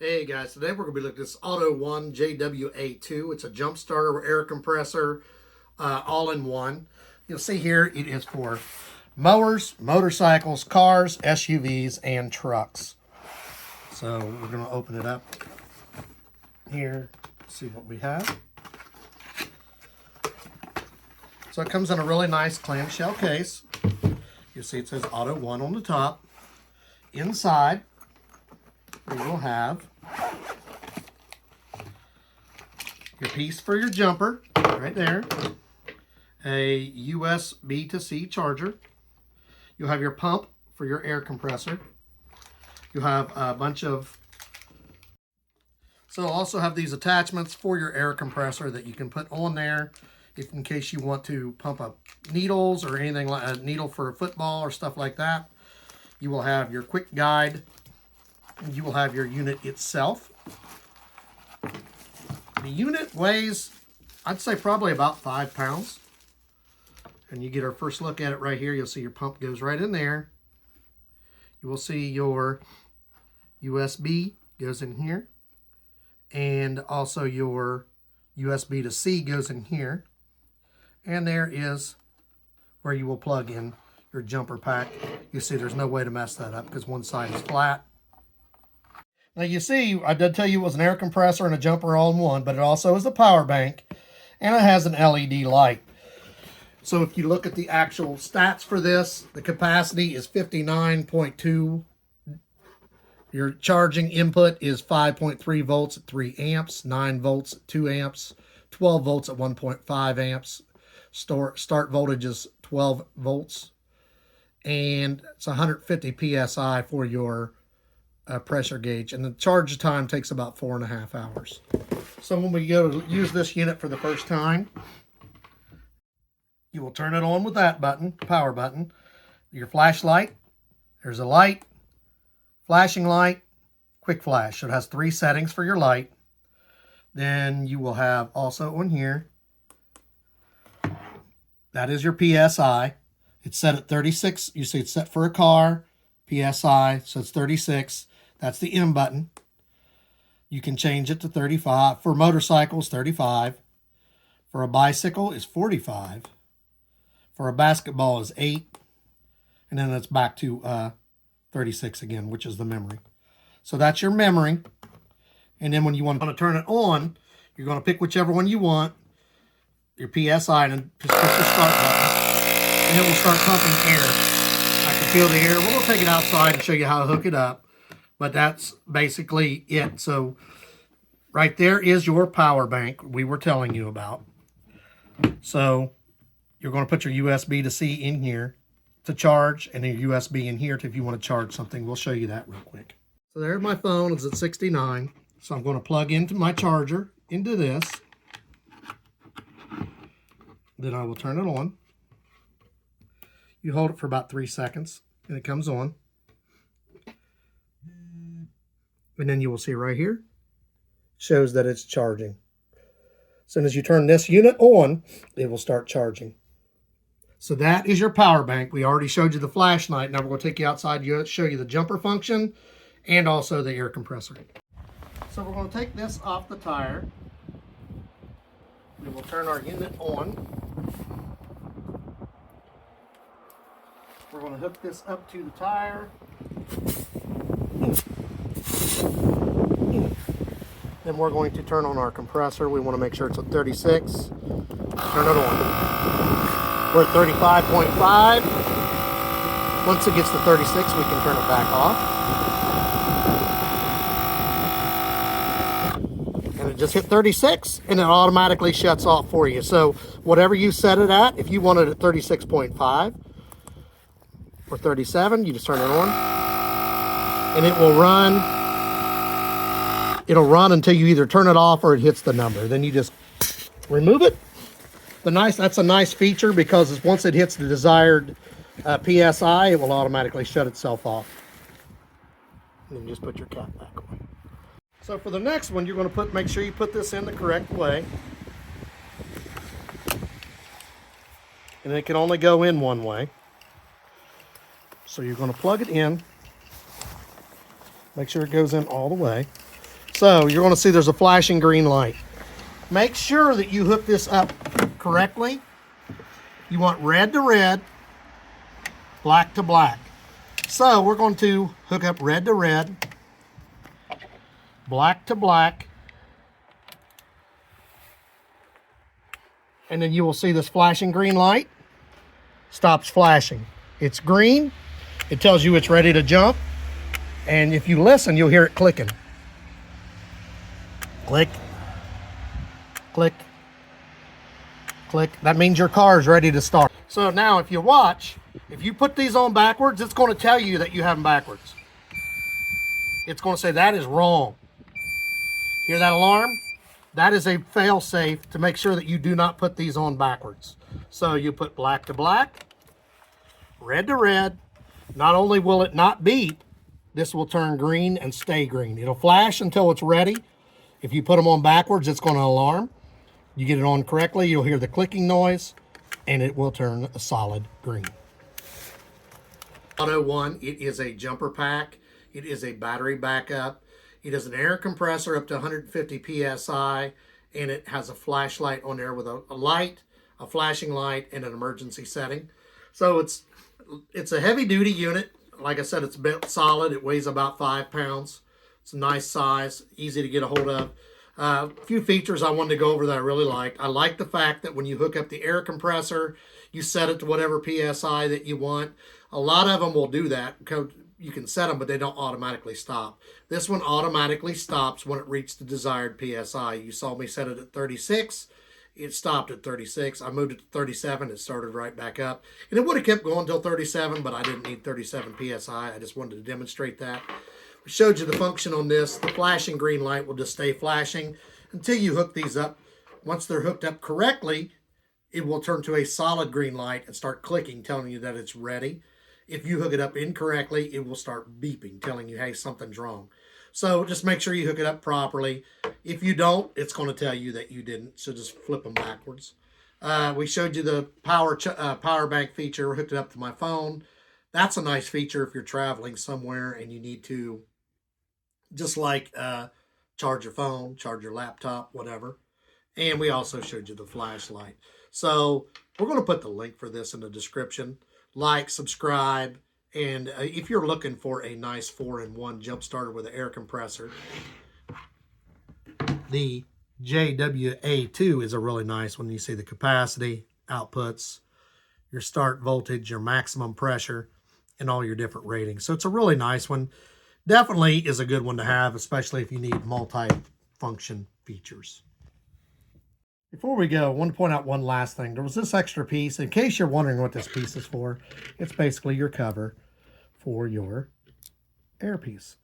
Hey guys, today we're going to be looking at this AUTOONE JWA2. It's a jump starter air compressor, all in one. You'll see here it is for mowers, motorcycles, cars, SUVs, and trucks. So we're going to open it up here, see what we have. So it comes in a really nice clamshell case. You see it says AUTOONE on the top. Inside, we will have your piece for your jumper right there, a USB to C charger. You'll have your pump for your air compressor. You'll have a bunch of, so also have these attachments for your air compressor that you can put on there if in case you want to pump up needles or anything like a needle for a football or stuff like that. You will have your quick guide. You will have your unit itself. The unit weighs, I'd say probably about 5 pounds. And you get our first look at it right here. You'll see your pump goes right in there. You will see your USB goes in here. And also your USB to C goes in here. And there is where you will plug in your jumper pack. You see there's no way to mess that up because one side is flat. Now you see, I did tell you it was an air compressor and a jumper all in one, but it also is a power bank, and it has an LED light. So if you look at the actual stats for this, the capacity is 59.2. Your charging input is 5.3 volts at 3 amps, 9 volts at 2 amps, 12 volts at 1.5 amps. Start voltage is 12 volts, and it's 150 psi for your pressure gauge, and the charge time takes about 4.5 hours. So when we go to use this unit for the first time, you will turn it on with that button, power button. Your flashlight, there's a light, flashing light, quick flash. So it has 3 settings for your light. Then you will have also on here, that is your PSI. It's set at 36. You see it's set for a car, PSI, so it's 36. That's the M button. You can change it to 35. For motorcycles, 35. For a bicycle is 45. For a basketball is 8. And then it's back to 36 again, which is the memory. So that's your memory. And then when you want to turn it on, you're going to pick whichever one you want, your PSI, and just push the start button. And it will start pumping air. I can feel the air. We'll take it outside and show you how to hook it up. But that's basically it. So right there is your power bank we were telling you about. So you're going to put your USB to C in here to charge, and your USB in here if you want to charge something. We'll show you that real quick. So there's my phone. It's at 69. So I'm going to plug into my charger into this. Then I will turn it on. You hold it for about 3 seconds, and it comes on. And then you will see right here, shows that it's charging. As soon as you turn this unit on, it will start charging. So that is your power bank. We already showed you the flashlight. Now we're going to take you outside and show you the jumper function and also the air compressor. So we're going to take this off the tire. We will turn our unit on. We're going to hook this up to the tire. Then we're going to turn on our compressor. We want to make sure it's at 36. Turn it on. We're at 35.5. Once it gets to 36, we can turn it back off. And it just hit 36, and it automatically shuts off for you. So whatever you set it at, if you want it at 36.5 or 37, you just turn it on. And it will run. It'll run until you either turn it off or it hits the number. Then you just remove it. That's a nice feature because once it hits the desired PSI, it will automatically shut itself off. And then just put your cap back on. So for the next one, you're going to make sure you put this in the correct way. And it can only go in one way. So you're going to plug it in. Make sure it goes in all the way. So you're going to see there's a flashing green light. Make sure that you hook this up correctly. You want red to red, black to black. So we're going to hook up red to red, black to black, and then you will see this flashing green light stops flashing. It's green. It tells you it's ready to jump. And if you listen, you'll hear it clicking. Click, click, click. That means your car is ready to start. So now if you watch, if you put these on backwards, it's going to tell you that you have them backwards. It's going to say that is wrong. Hear that alarm? That is a fail-safe to make sure that you do not put these on backwards. So you put black to black, red to red. Not only will it not beep, this will turn green and stay green. It'll flash until it's ready. If you put them on backwards, it's going to alarm. You get it on correctly, you'll hear the clicking noise, and it will turn a solid green. AUTOONE, it is a jumper pack. It is a battery backup. It is an air compressor up to 150 PSI, and it has a flashlight on there with a light, a flashing light, and an emergency setting. So it's a heavy-duty unit. Like I said, it's built solid. It weighs about 5 pounds. It's a nice size, easy to get a hold of. A few features I wanted to go over that I really like. I like the fact that when you hook up the air compressor, you set it to whatever PSI that you want. A lot of them will do that. You can set them, but they don't automatically stop. This one automatically stops when it reaches the desired PSI. You saw me set it at 36. It stopped at 36. I moved it to 37. It started right back up. And it would have kept going until 37, but I didn't need 37 PSI. I just wanted to demonstrate that. We showed you the function on this. The flashing green light will just stay flashing until you hook these up. Once they're hooked up correctly, it will turn to a solid green light and start clicking, telling you that it's ready. If you hook it up incorrectly, it will start beeping, telling you, hey, something's wrong. So just make sure you hook it up properly. If you don't, it's going to tell you that you didn't, so just flip them backwards. We showed you the power bank feature, hooked it up to my phone. That's a nice feature if you're traveling somewhere and you need to just like charge your phone, charge your laptop, whatever. And we also showed you the flashlight. So we're going to put the link for this in the description. Like, subscribe, and if you're looking for a nice 4-in-1 jump starter with an air compressor, the JWA2 is a really nice one. You see the capacity, outputs, your start voltage, your maximum pressure, and all your different ratings. So it's a really nice one. Definitely is a good one to have, especially if you need multi-function features. Before we go, I want to point out one last thing. There was this extra piece. In case you're wondering what this piece is for, it's basically your cover for your air piece.